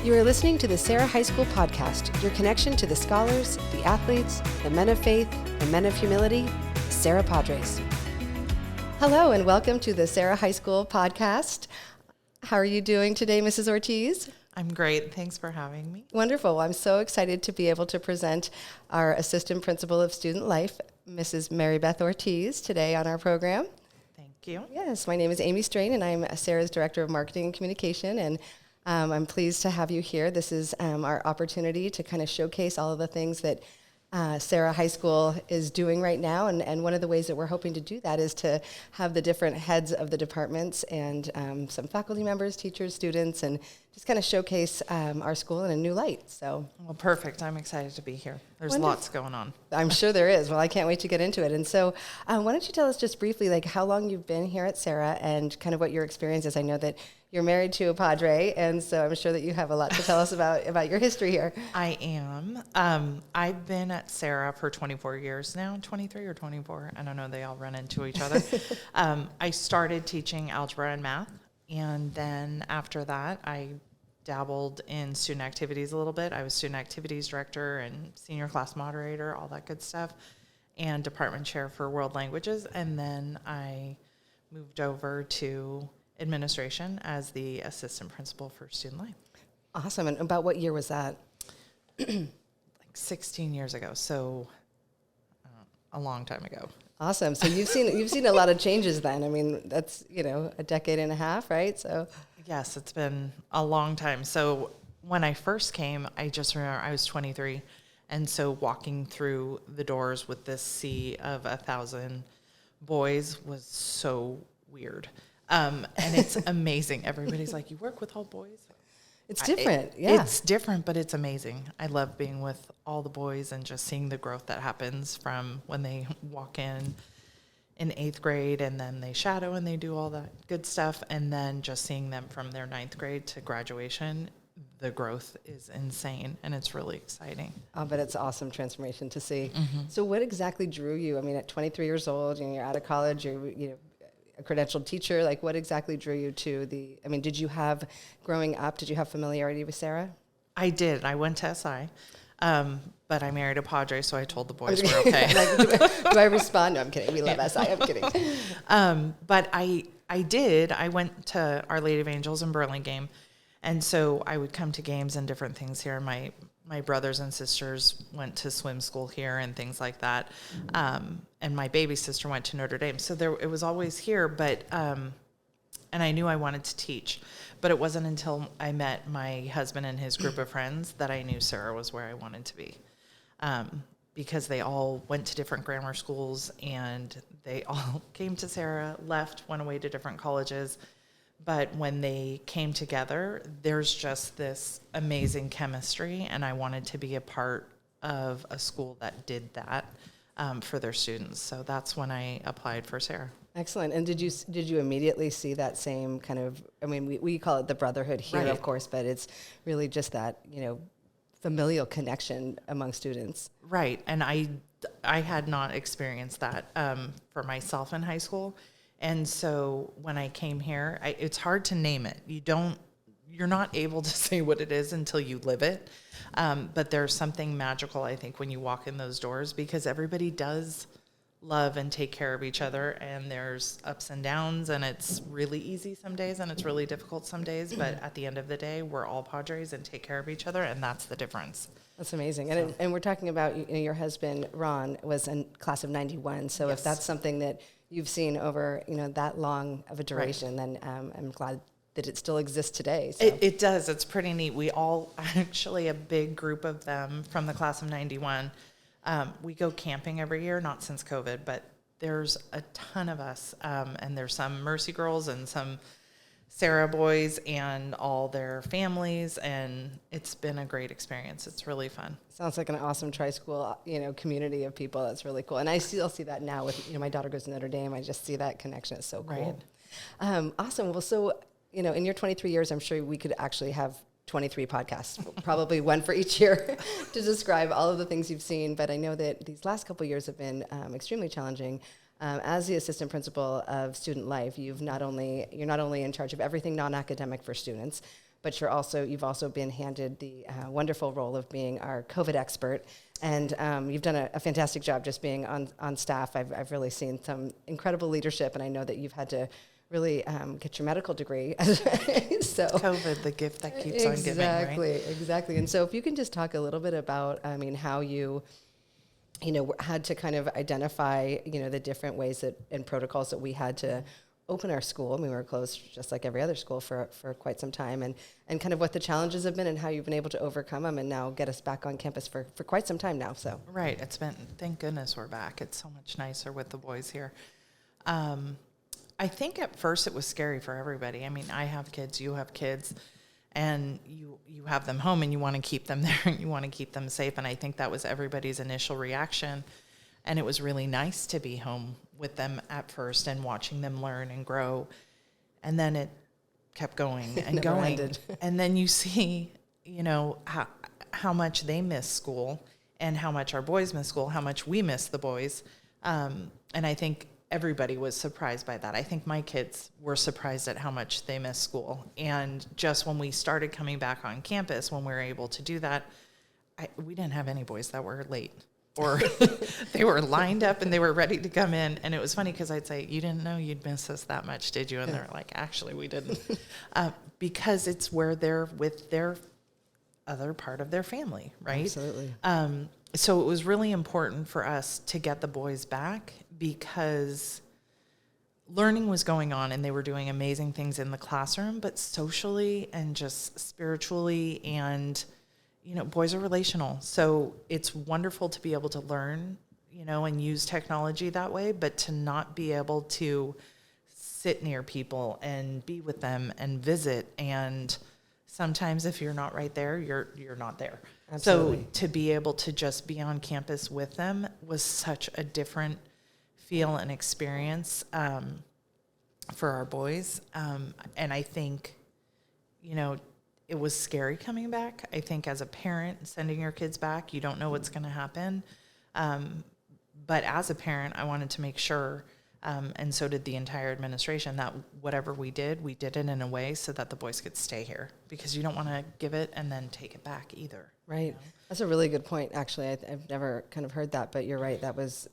You are listening to the Serra High School Podcast, your connection to the scholars, the athletes, the men of faith, the men of humility, the Serra Padres. Hello and welcome to the Serra High School Podcast. How are you doing today, Mrs. Ortiz? I'm great. Thanks for having me. Wonderful. I'm so excited to be able to present our Assistant Principal of Student Life, Mrs. Marybeth Ortiz, today on our program. Thank you. Yes, my name is Amy Strain, and I'm Sarah's Director of Marketing and Communication, and I'm pleased to have you here. This is our opportunity to kind of showcase all of the things that Serra High School is doing right now, and one of the ways that we're hoping to do that is to have the different heads of the departments and some faculty members, teachers, students, and just kind of showcase our school in a new light. So, well, perfect. I'm excited to be here. There's Wonderful. Lots going on. I'm sure there is. Well, I can't wait to get into it. And so why don't you tell us just briefly, like, how long you've been here at Serra and kind of what your experience is. I know that you're married to a Padre, and so I'm sure that you have a lot to tell us about your history here. I am. I've been at Serra for 24 years now, 23 or 24. I don't know. They all run into each other. I started teaching algebra and math, and then after that, I dabbled in student activities a little bit. I was student activities director and senior class moderator, all that good stuff, and department chair for world languages. And then I moved over to administration as the assistant principal for student life. Awesome. And about what year was that? Like 16 years ago. So a long time ago. Awesome. So you've seen a lot of changes then. I mean, that's, a decade and a half, right? So yes, it's been a long time. So when I first came, I just remember I was 23. And so walking through the doors with this sea of 1,000 boys was so weird. And it's amazing. Everybody's like, you work with all boys? It's different. Yeah. It's different, but it's amazing. I love being with all the boys and just seeing the growth that happens from when they walk in 8th grade, and then they shadow and they do all that good stuff. And then just seeing them from their 9th grade to graduation, the growth is insane, and it's really exciting. But it's awesome transformation to see. Mm-hmm. So what exactly drew you? I mean, at 23 years old, you're out of college, you're a credentialed teacher. Like, what exactly drew you to did you have familiarity with Serra? I did. I went to SI, but I married a Padre, so I told the boys we're okay. Do I respond? No, I'm kidding. We love SI. I'm kidding. But I did. I went to Our Lady of Angels in Burlingame, and so I would come to games and different things here. My brothers and sisters went to swim school here and things like that. And my baby sister went to Notre Dame. So it was always here, but, and I knew I wanted to teach, but it wasn't until I met my husband and his group of friends that I knew Serra was where I wanted to be. Because they all went to different grammar schools, and they all came to Serra, left, went away to different colleges. But when they came together, there's just this amazing chemistry, and I wanted to be a part of a school that did that for their students. So that's when I applied for Serra. Excellent. And did you immediately see that same kind of, we call it the Brotherhood here, right, of course, but it's really just that, familial connection among students. Right. And I had not experienced that for myself in high school. And so when I came here, it's hard to name it. You're not able to say what it is until you live it. But there's something magical, I think, when you walk in those doors, because everybody does love and take care of each other, and there's ups and downs, and it's really easy some days and it's really difficult some days. But at the end of the day, we're all Padres and take care of each other, and that's the difference. That's amazing. And we're talking about, your husband, Ron, was in class of 91. So yes. If that's something that you've seen over, that long of a duration, right, then I'm glad that it still exists today. So. It does. It's pretty neat. We all, actually a big group of them from the class of 91, we go camping every year, not since COVID, but there's a ton of us. And there's some Mercy girls and some Serra boys and all their families, and it's been a great experience. It's really fun. Sounds like an awesome tri-school, community of people. That's really cool. And I still see that now with, my daughter goes to Notre Dame. I just see that connection. It's so cool. Right. Awesome. Well, so, in your 23 years, I'm sure we could actually have 23 podcasts, probably one for each year to describe all of the things you've seen. But I know that these last couple of years have been extremely challenging. As the assistant principal of student life, you're not only in charge of everything non-academic for students, but you've also been handed the wonderful role of being our COVID expert. And you've done a fantastic job just being on staff. I've really seen some incredible leadership, and I know that you've had to really get your medical degree. So COVID, the gift that keeps on giving, right? Exactly. And so if you can just talk a little bit about, how you had to kind of identify, the different ways and protocols that we had to open our school. We were closed just like every other school for quite some time, and kind of what the challenges have been and how you've been able to overcome them and now get us back on campus for quite some time now. So right. It's been, thank goodness we're back. It's so much nicer with the boys here. I think at first it was scary for everybody. I mean, I have kids, you have kids, and you have them home and you want to keep them there and you want to keep them safe. And I think that was everybody's initial reaction. And it was really nice to be home with them at first and watching them learn and grow. And then it kept going and going. Ended. And then you see, how much they miss school and how much our boys miss school, how much we miss the boys. And I think everybody was surprised by that. I think my kids were surprised at how much they miss school. And just when we started coming back on campus, when we were able to do that, we didn't have any boys that were late. Or they were lined up and they were ready to come in. And it was funny because I'd say, you didn't know you'd miss us that much, did you? And they're like, actually, we didn't. Because it's where they're with their other part of their family, right? Absolutely. So it was really important for us to get the boys back because learning was going on and they were doing amazing things in the classroom, but socially and just spiritually and boys are relational. So it's wonderful to be able to learn, and use technology that way, but to not be able to sit near people and be with them and visit. And sometimes if you're not right there, you're not there. Absolutely. So to be able to just be on campus with them was such a different feel and experience for our boys. And I think, it was scary coming back. I think as a parent, sending your kids back, you don't know what's going to happen. But as a parent, I wanted to make sure, and so did the entire administration, that whatever we did it in a way so that the boys could stay here. Because you don't want to give it and then take it back either. Right. That's a really good point, actually. I've never kind of heard that, but you're right. That was,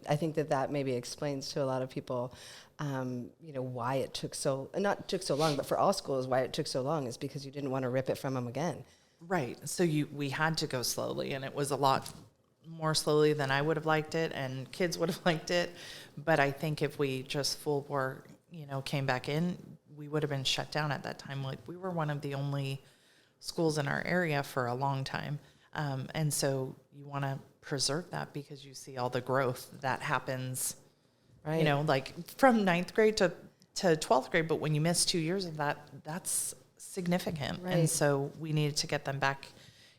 I think that maybe explains to a lot of people, why it took not took so long, but for all schools, why it took so long is because you didn't want to rip it from them again. Right. So we had to go slowly, and it was a lot more slowly than I would have liked it, and kids would have liked it. But I think if we just full bore, came back in, we would have been shut down at that time. Like, we were one of the only schools in our area for a long time. And so you want to preserve that because you see all the growth that happens, right. Like from 9th grade to 12th grade. But when you miss 2 years of that, that's significant. Right. And so we needed to get them back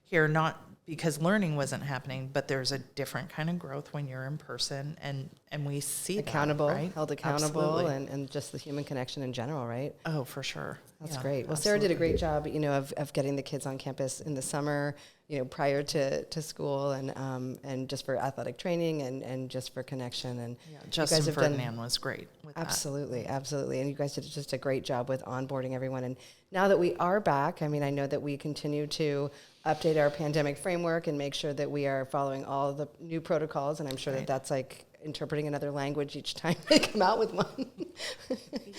here, not because learning wasn't happening, but there's a different kind of growth when you're in person and we see accountable, that, right? Held accountable, and just the human connection in general, right? Oh, for sure. That's great. Well, absolutely. Sarah did a great job, of getting the kids on campus in the summer, prior to school and just for athletic training and just for connection. And Justin Ferdinand was great with absolutely, that. Absolutely. And you guys did just a great job with onboarding everyone. And now that we are back, I know that we continue to update our pandemic framework and make sure that we are following all the new protocols. And I'm sure that that's like interpreting another language each time they come out with one.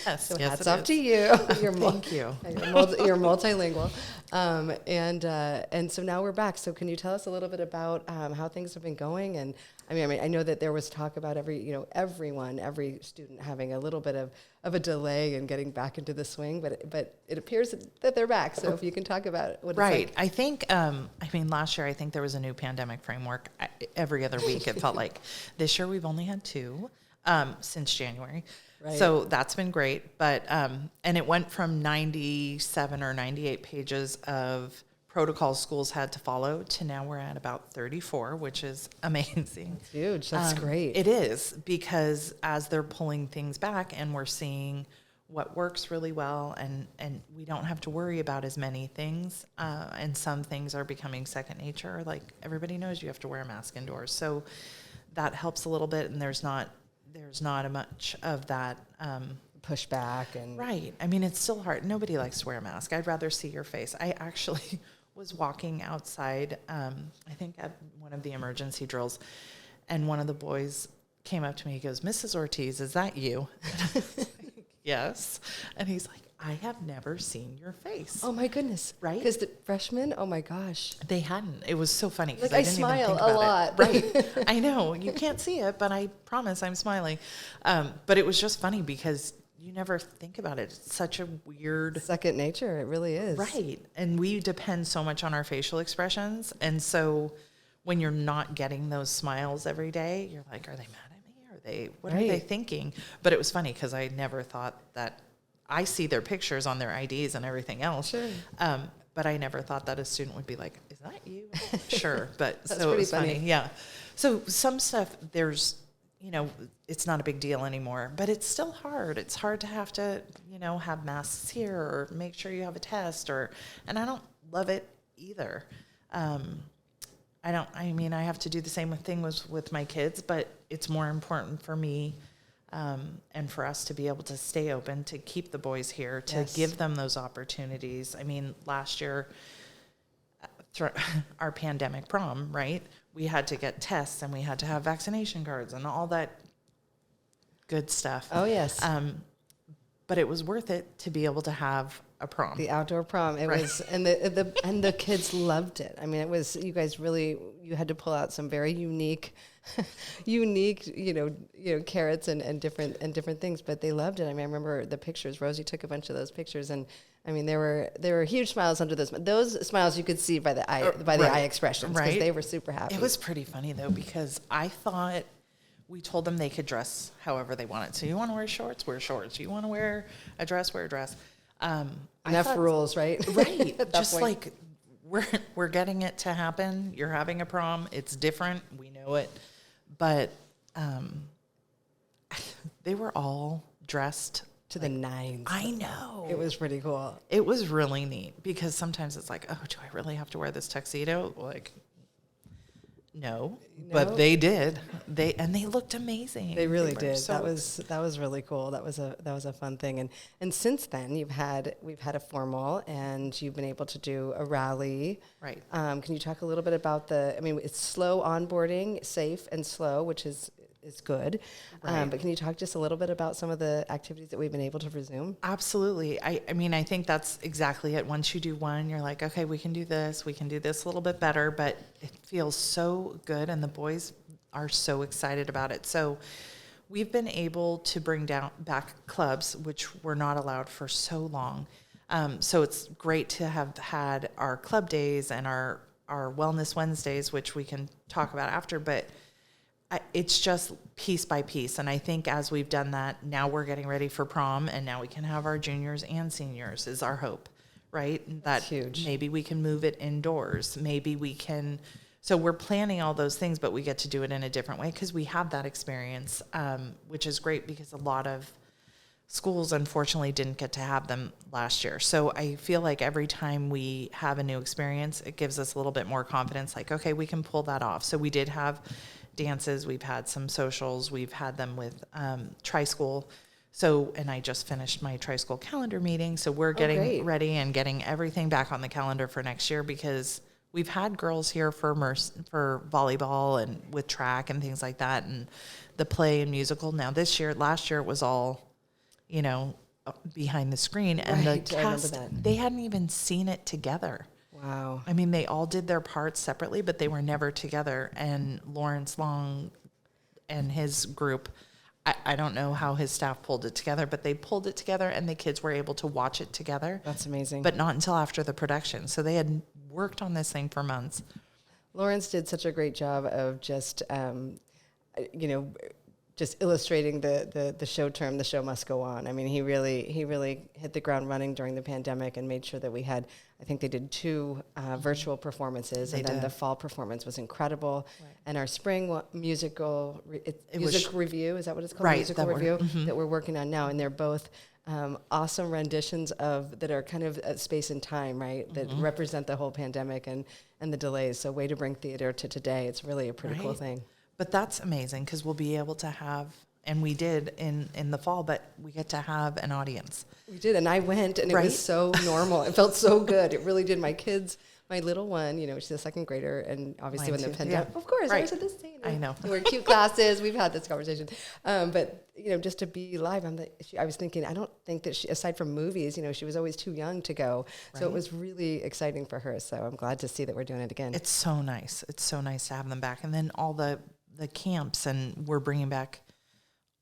Yes. So yes, hats off to you. Thank you. You're multilingual. And so now we're back. So can you tell us a little bit about how things have been going? And I know that there was talk about every student having a little bit of a delay in getting back into the swing, but it appears that they're back. So if you can talk about what it's like. I think, last year I think there was a new pandemic framework every other week. It felt like this year we've only had 2 since January. Right. So that's been great. But, and it went from 97 or 98 pages of protocols schools had to follow to now we're at about 34, which is amazing. That's huge. That's great. It is, because as they're pulling things back and we're seeing what works really well and we don't have to worry about as many things. And some things are becoming second nature. Like everybody knows you have to wear a mask indoors. So that helps a little bit, and there's not much of that pushback and right. I mean, it's still hard. Nobody likes to wear a mask. I'd rather see your face. I actually was walking outside, I think at one of the emergency drills, and one of the boys came up to me. He goes, "Mrs. Ortiz, is that you?" And I was like, "Yes." And he's like, "I have never seen your face." oh my goodness, Right? Because the freshmen, oh my gosh, They hadn't. It was so funny because like I didn't smile even think a about lot, it. Right? I know you can't see it, but I promise I'm smiling. But it was just funny because you never think about it. It's such a weird second nature. It really is, right, and we depend so much on our facial expressions, and so when you're not getting those smiles every day, you're like, "Are they mad at me? Are they? What are they thinking?" But it was funny because I never thought that. I see their pictures on their IDs and everything else. Sure. But I never thought that a student would be like, "Is that you?" Sure. But That's so it pretty was funny. funny. Yeah. So some stuff there's, it's not a big deal anymore, but it's still hard. It's hard to have to, have masks here or make sure you have a test and I don't love it either. I have to do the same thing with my kids, but it's more important for me and for us to be able to stay open, to keep the boys here, to give them those opportunities. I mean, last year, our pandemic prom, right? We had to get tests and we had to have vaccination cards and all that good stuff. Oh yes, but it was worth it to be able to have a prom. the outdoor prom. It was, and the kids loved it. I mean, it was, you guys really, you had to pull out some very unique, carrots and different things, but they loved it. I mean, I remember the pictures. Rosie took a bunch of those pictures, and I mean, there were huge smiles under those. Those smiles you could see by the eye expressions, because they were super happy. It was pretty funny though, because I thought we told them they could dress however they wanted. So you want to wear shorts, wear shorts. You want to wear a dress, wear a dress. Enough rules, right? Right. Just point. Like we're getting it to happen. You're having a prom. It's different. We know it. But they were all dressed to the nines. I know. It was pretty cool. It was really neat because sometimes it's like, oh, do I really have to wear this tuxedo? Like, no. But they did. They looked amazing. They really did. So that was really cool. That was a fun thing. And since then we've had a formal, and you've been able to do a rally. Right. Can you talk a little bit about it's slow onboarding, safe and slow, which is good. Right. But can you talk just a little bit about some of the activities that we've been able to resume? Absolutely. I mean, I think that's exactly it. Once you do one, you're like, okay, we can do this a little bit better, but it feels so good, and the boys are so excited about it. So we've been able to bring back clubs, which were not allowed for so long. So it's great to have had our club days and our Wellness Wednesdays, which we can talk about after, but it's just piece by piece. And I think as we've done that, now we're getting ready for prom, and now we can have our juniors and seniors is our hope, right? That's huge. Maybe we can move it indoors. Maybe we can. So we're planning all those things, but we get to do it in a different way because we have that experience, which is great because a lot of schools unfortunately didn't get to have them last year. So I feel like every time we have a new experience, it gives us a little bit more confidence, like, okay, we can pull that off. So we did have dances, we've had some socials, we've had them with tri-school. So, and I just finished my tri-school calendar meeting. So we're getting ready and getting everything back on the calendar for next year, because we've had girls here for volleyball and with track and things like that, and the play and musical. Now last year it was all, behind the screen, and the cast, they hadn't even seen it together. Wow. I mean, they all did their parts separately, but they were never together. And Lawrence Long and his group, I don't know how his staff pulled it together, but they pulled it together, and the kids were able to watch it together. That's amazing. But not until after the production. So they had worked on this thing for months. Lawrence did such a great job of just, just illustrating the show term, the show must go on. I mean, he really hit the ground running during the pandemic and made sure that we had, I think they did 2 virtual performances, and then the fall performance was incredible. Right. And our spring music review, is that what it's called? Right, musical review that we're working on now. And they're both awesome renditions that are kind of space and time, right? That represent the whole pandemic and the delays. So way to bring theater to today. It's really a pretty cool thing. But that's amazing, because we'll be able to have And we did in the fall, but we get to have an audience. We did, and I went, and it Right? was so normal. It felt so good. It really did. My little one, she's a second grader, and obviously Mine when the too, pandemic, yeah. of course, I Right. was at the same. I know. We're cute classes. We've had this conversation, but just to be live, I was thinking, I don't think that she, aside from movies, she was always too young to go. So it was really exciting for her. So I'm glad to see that we're doing it again. It's so nice. It's so nice to have them back, and then all the camps, and we're bringing back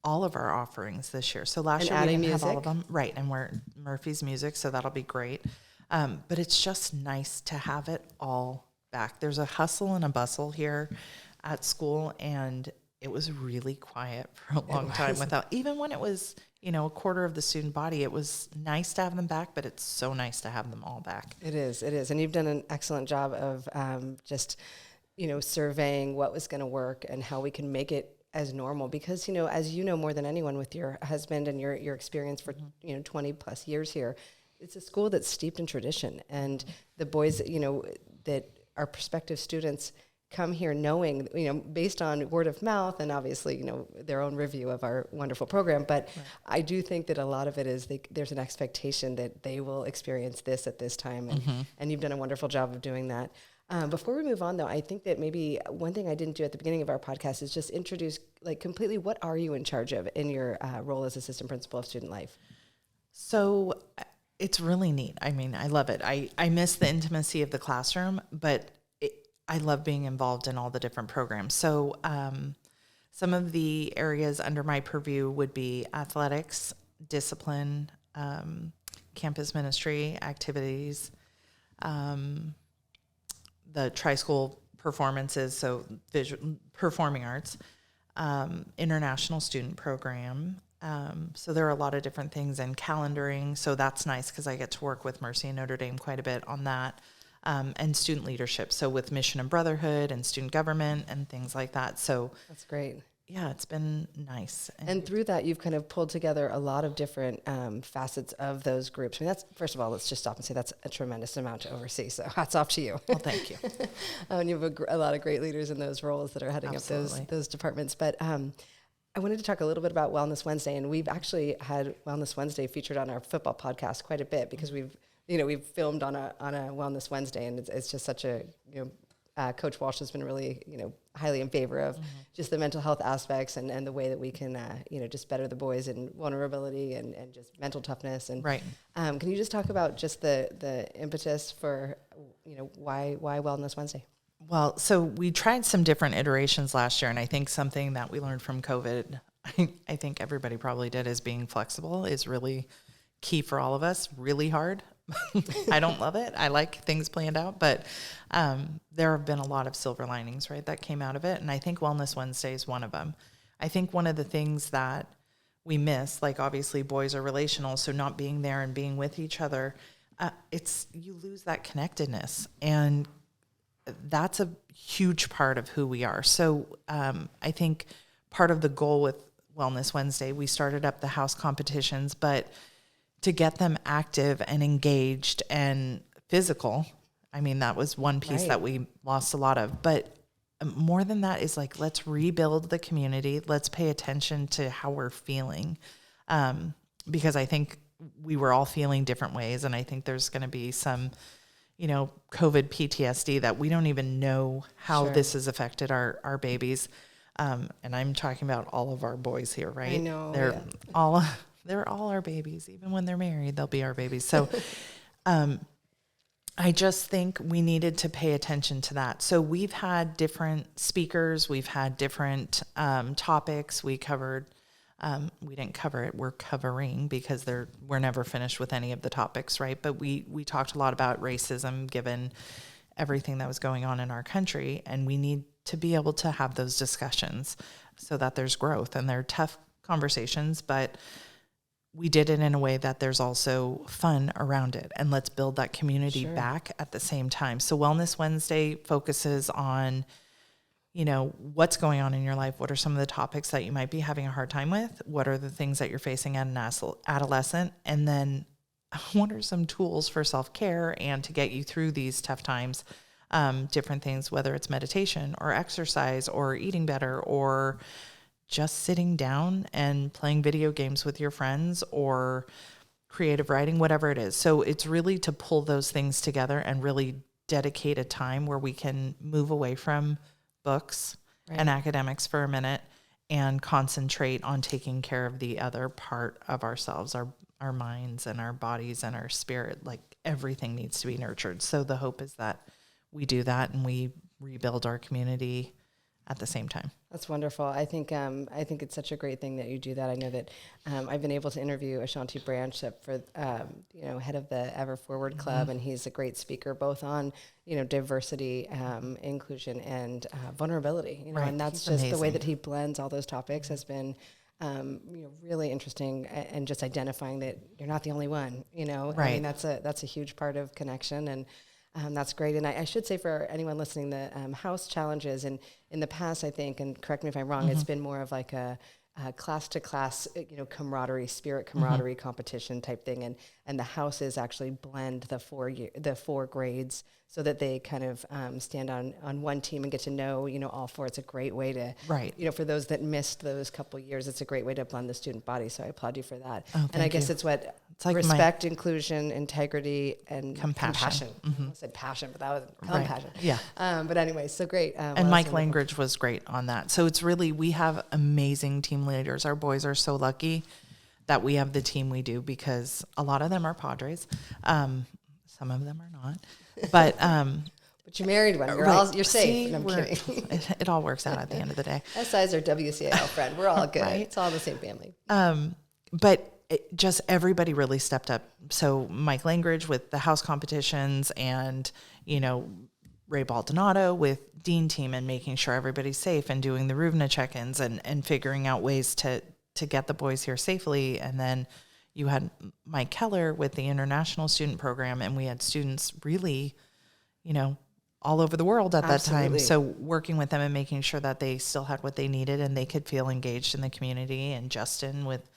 all of our offerings this year. So last year we didn't have all of them, right? And we're Murphy's Music, so that'll be great. But it's just nice to have it all back. There's a hustle and a bustle here at school, and it was really quiet for a long time without, even when it was, a quarter of the student body, it was nice to have them back, but it's so nice to have them all back. It is. And you've done an excellent job of just, surveying what was going to work and how we can make it as normal, because, as more than anyone with your husband and your experience for, 20 plus years here, it's a school that's steeped in tradition, and the boys, that our prospective students come here knowing, based on word of mouth and obviously, their own review of our wonderful program. But right. I do think that a lot of it is there's an expectation that they will experience this at this time. And you've done a wonderful job of doing that. Before we move on, though, I think that maybe one thing I didn't do at the beginning of our podcast is just introduce, completely, what are you in charge of in your role as assistant principal of student life? So it's really neat. I mean, I love it. I miss the intimacy of the classroom, but I love being involved in all the different programs. So some of the areas under my purview would be athletics, discipline, campus ministry activities, the tri-school performances, so performing arts, international student program. So there are a lot of different things, and calendaring. So that's nice because I get to work with Mercy and Notre Dame quite a bit on that. And student leadership. So with Mission and Brotherhood and student government and things like that. So that's great. Yeah, it's been nice. And through that, you've kind of pulled together a lot of different facets of those groups. I mean, that's, first of all, let's just stop and say that's a tremendous amount to oversee. So hats off to you. Well, thank you. And you have a lot of great leaders in those roles that are heading Absolutely. up those departments. But I wanted to talk a little bit about Wellness Wednesday. And we've actually had Wellness Wednesday featured on our football podcast quite a bit because we've filmed on a Wellness Wednesday, and it's just such a, Coach Walsh has been really, highly in favor of just the mental health aspects and the way that we can, just better the boys in vulnerability and just mental toughness. And right. Can you just talk about just the impetus for, why Wellness Wednesday? Well, so we tried some different iterations last year, and I think something that we learned from COVID, I think everybody probably did, is being flexible is really key for all of us. Really hard. I don't love it. I like things planned out, but there have been a lot of silver linings, right, that came out of it. And I think Wellness Wednesday is one of them. I think one of the things that we miss, like obviously boys are relational, so not being there and being with each other, you lose that connectedness. And that's a huge part of who we are. So I think part of the goal with Wellness Wednesday, we started up the house competitions, but to get them active and engaged and physical, I mean, that was one piece that we lost a lot of. But more than that is let's rebuild the community. Let's pay attention to how we're feeling. Because I think we were all feeling different ways. And I think there's going to be some, COVID PTSD that we don't even know how this has affected our babies. And I'm talking about all of our boys here, right? I know. They're all our babies. Even when they're married, they'll be our babies. So I just think we needed to pay attention to that. So we've had different speakers. We've had different topics. We covered, we didn't cover it. We're covering because we're never finished with any of the topics, right? But we talked a lot about racism given everything that was going on in our country. And we need to be able to have those discussions so that there's growth. And they're tough conversations, but we did it in a way that there's also fun around it, and let's build that community back at the same time. So Wellness Wednesday focuses on, what's going on in your life. What are some of the topics that you might be having a hard time with? What are the things that you're facing as an adolescent? And then what are some tools for self-care and to get you through these tough times? Different things, whether it's meditation or exercise or eating better or just sitting down and playing video games with your friends or creative writing, whatever it is. So it's really to pull those things together and really dedicate a time where we can move away from books and academics for a minute and concentrate on taking care of the other part of ourselves, our minds and our bodies and our spirit. Like everything needs to be nurtured. So the hope is that we do that and we rebuild our community at the same time. That's wonderful. I think it's such a great thing that you do that. I know that I've been able to interview Ashanti Branch for head of the Ever Forward Club, and he's a great speaker both on diversity, inclusion, and vulnerability. And that's just amazing. The way that he blends all those topics has been really interesting, and just identifying that you're not the only one. I mean that's a huge part of connection, and that's great. And I should say for anyone listening, the house challenges, and in the past, I think, and correct me if I'm wrong, it's been more of like a class to class, camaraderie competition type thing. And the houses actually blend the four grades so that they kind of stand on one team and get to know, all four. It's a great way to, for those that missed those couple years, it's a great way to blend the student body. So I applaud you for that. Oh, and I guess it's like respect, inclusion, integrity, and compassion. I said passion, but that was compassion. Yeah. But anyway, so great. And Mike Langridge was great on that. So it's really, we have amazing team leaders. Our boys are so lucky that we have the team we do, because a lot of them are Padres. Some of them are not. But but you married one. You're safe. See, no, I'm kidding. It all works out at the end of the day. SI's our WCAL friend. We're all good. Right? It's all the same family. But just everybody really stepped up. So Mike Langridge with the house competitions, and Ray Baldonado with Dean Team, and making sure everybody's safe, and doing the Ruvna check-ins, and figuring out ways to get the boys here safely. And then you had Mike Keller with the international student program, and we had students really, all over the world at that time. So working with them and making sure that they still had what they needed and they could feel engaged in the community. And Justin with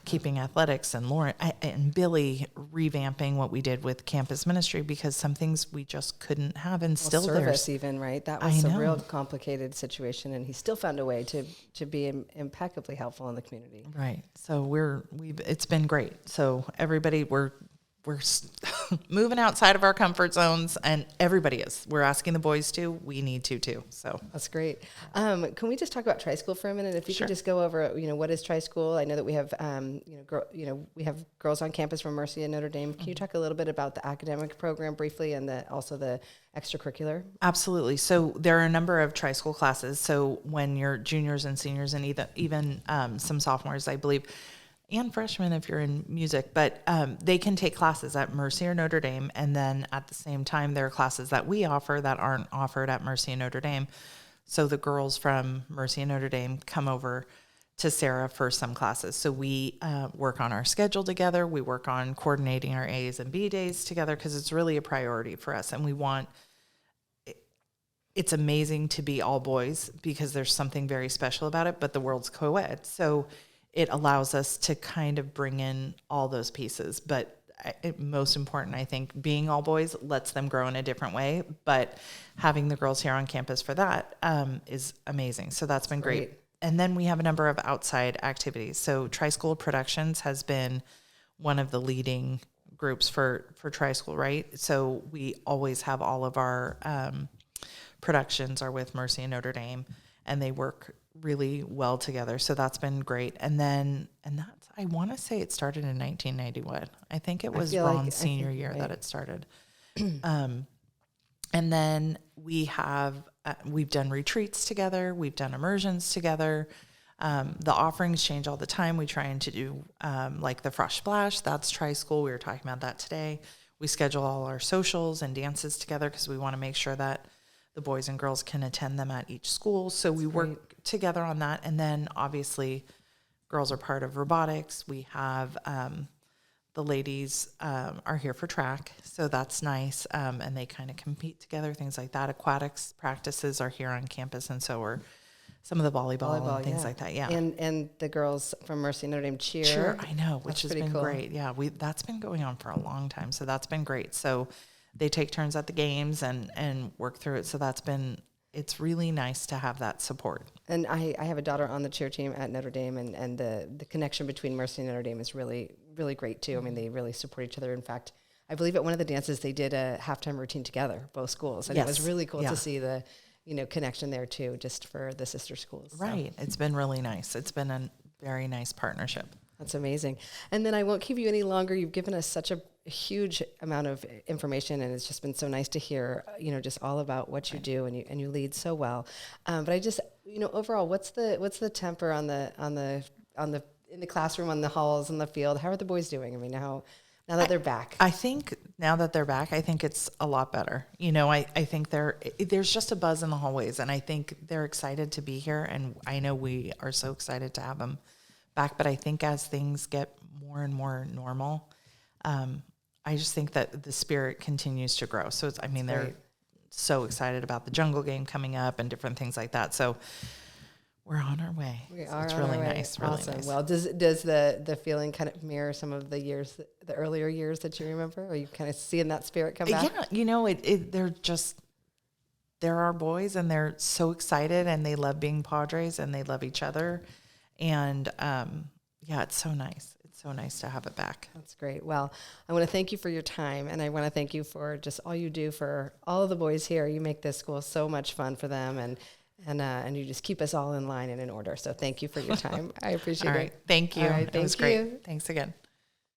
keeping athletics, and Lauren and Billy revamping what we did with campus ministry, because some things we just couldn't have instilled there. Service even, right? That was a real complicated situation, and he still found a way to be impeccably helpful in the community. Right. So it's been great. So everybody, we're moving outside of our comfort zones, and everybody is. We're asking the boys to. We need to too. So that's great. Can we just talk about Tri-School for a minute? If you could just go over, what is Tri-School? I know that we have, we have girls on campus from Mercy and Notre Dame. Can you talk a little bit about the academic program briefly, and also the extracurricular? Absolutely. So there are a number of Tri-School classes. So when you're juniors and seniors, and even some sophomores, I believe, and freshmen if you're in music, but they can take classes at Mercy or Notre Dame, and then at the same time there are classes that we offer that aren't offered at Mercy and Notre Dame. So the girls from Mercy and Notre Dame come over to Serra for some classes. So we work on our schedule together. We work on coordinating our A's and B days together, because it's really a priority for us, and it's amazing to be all boys, because there's something very special about it, but the world's co-ed. So it allows us to kind of bring in all those pieces. But most important, I think, being all boys lets them grow in a different way. But having the girls here on campus for that is amazing. So that's been great. And then we have a number of outside activities. So Tri-School Productions has been one of the leading groups for Tri-School, right? So we always have all of our productions are with Mercy and Notre Dame, and they work really well together. So that's been great. And that's, I want to say it started in 1991. I think it was Ron's senior year that it started. And then we've done retreats together. We've done immersions together. The offerings change all the time. We try to do like the Fresh Splash. That's Tri-School. We were talking about that today. We schedule all our socials and dances together, because we want to make sure that the boys and girls can attend them at each school. So we work together on that. And then obviously girls are part of robotics. We have the ladies are here for track. So that's nice. And they kind of compete together, things like that. Aquatics practices are here on campus. And so are some of the volleyball and things like that. Yeah. And the girls from Mercy Notre Dame cheer. I know, which has been great. Yeah. That's been going on for a long time. So that's been great. So they take turns at the games and work through it. So it's really nice to have that support. And I have a daughter on the cheer team at Notre Dame, and the connection between Mercy and Notre Dame is really, really great too. I mean, they really support each other. In fact, I believe at one of the dances they did a halftime routine together, both schools. And it was really cool to see the, connection there too, just for the sister schools. Right. So. It's been really nice. It's been a very nice partnership. That's amazing. And then I won't keep you any longer. You've given us such a huge amount of information, and it's just been so nice to hear, just all about what you do, and you lead so well. But I just, overall, what's the temper in the classroom, on the halls, on the field? How are the boys doing? I mean, now that they're back. I think now that they're back, I think it's a lot better. I think there's just a buzz in the hallways, and I think they're excited to be here, and I know we are so excited to have them back. But I think as things get more and more normal, I just think that the spirit continues to grow. So they're so excited about the jungle game coming up and different things like that. So we're on our way. It's really nice. Really awesome. nice. Well, does the feeling kind of mirror some of the earlier years that you remember? Are you kind of seeing that spirit come back? Yeah, they're our boys, and they're so excited, and they love being Padres, and they love each other. And it's so nice. It's so nice to have it back. That's great. Well, I want to thank you for your time, and I want to thank you for just all you do for all of the boys here. You make this school so much fun for them, and you just keep us all in line and in order. So thank you for your time. I appreciate it. Thank you. All right, it was great. Thanks again.